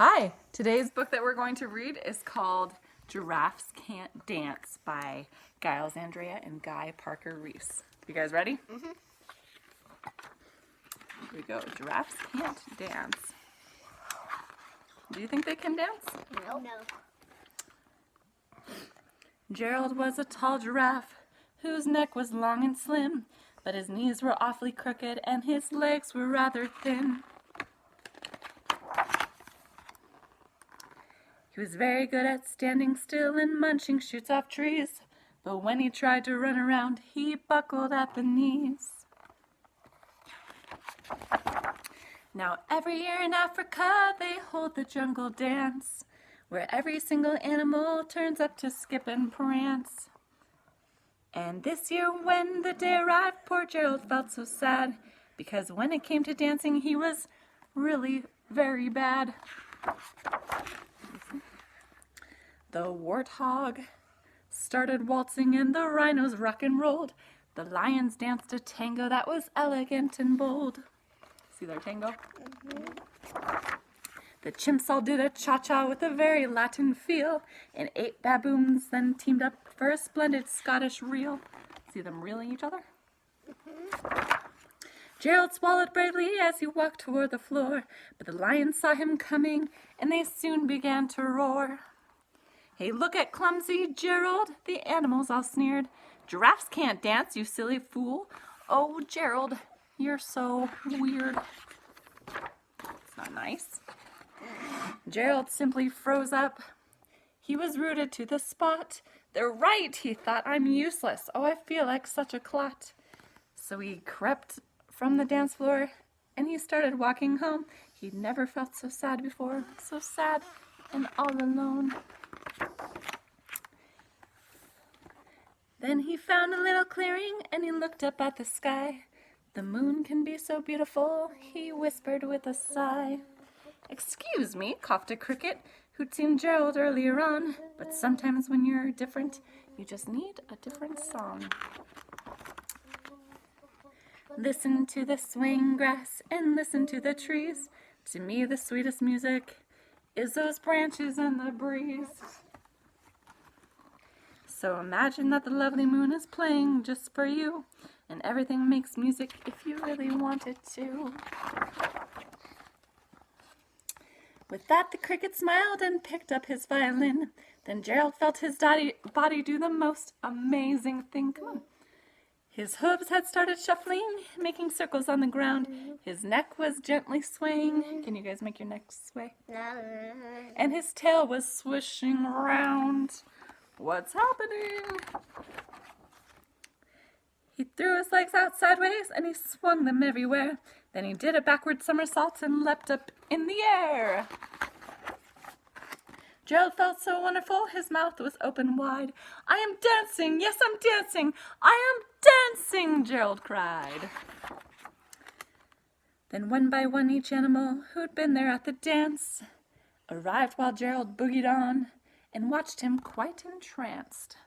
Hi, today's book that we're going to read is called Giraffes Can't Dance by Giles, Andreae, and Guy Parker Reese. You guys ready? Mm-hmm. Here we go. Giraffes can't dance. Do you think they can dance? No. Gerald was a tall giraffe whose neck was long and slim, but his knees were awfully crooked and his legs were rather thin. He was very good at standing still and munching shoots off trees, but when he tried to run around, he buckled at the knees. Now every year in Africa they hold the jungle dance, where every single animal turns up to skip and prance. And this year when the day arrived, poor Gerald felt so sad, because when it came to dancing he was really very bad. The warthog started waltzing and the rhinos rock and rolled. The lions danced a tango that was elegant and bold. See their tango? Mm-hmm. The chimps all did a cha-cha with a very Latin feel, and 8 baboons then teamed up for a splendid Scottish reel. See them reeling each other? Mm-hmm. Gerald swallowed bravely as he walked toward the floor, but the lions saw him coming, and they soon began to roar. "Hey, look at clumsy Gerald," the animals all sneered. "Giraffes can't dance, you silly fool. Oh, Gerald, you're so weird." It's not nice. Gerald simply froze up. He was rooted to the spot. "They're right," he thought. "I'm useless. Oh, I feel like such a clot." So he crept from the dance floor and he started walking home. He'd never felt so sad before, so sad and all alone. Then he found a little clearing and he looked up at the sky. "The moon can be so beautiful," he whispered with a sigh. "Excuse me," coughed a cricket who'd seen Gerald earlier on, "but sometimes when you're different, you just need a different song. Listen to the swaying grass and listen to the trees. To me the sweetest music is those branches and the breeze." So imagine that the lovely moon is playing just for you, and everything makes music if you really want it to. With that, the cricket smiled and picked up his violin. Then Gerald felt his body do the most amazing thing. Come on. His hooves had started shuffling, making circles on the ground. His neck was gently swaying. Can you guys make your neck sway? And his tail was swishing around. What's happening? He threw his legs out sideways and he swung them everywhere. Then he did a backward somersault and leapt up in the air. Gerald felt so wonderful, his mouth was open wide. "I am dancing, yes, I'm dancing, I am dancing," Gerald cried. Then one by one each animal who'd been there at the dance arrived while Gerald boogied on and watched him quite entranced.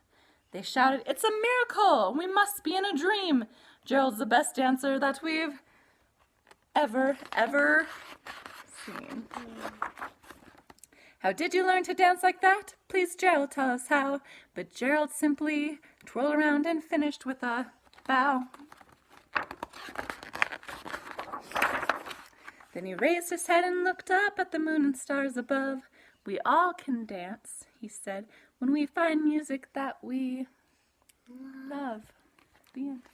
They shouted, "It's a miracle! We must be in a dream! Gerald's the best dancer that we've ever seen." "How did you learn to dance like that? Please, Gerald, tell us how." But Gerald simply twirled around and finished with a bow. Then he raised his head and looked up at the moon and stars above. "We all can dance," he said, "when we find music that we love." The end.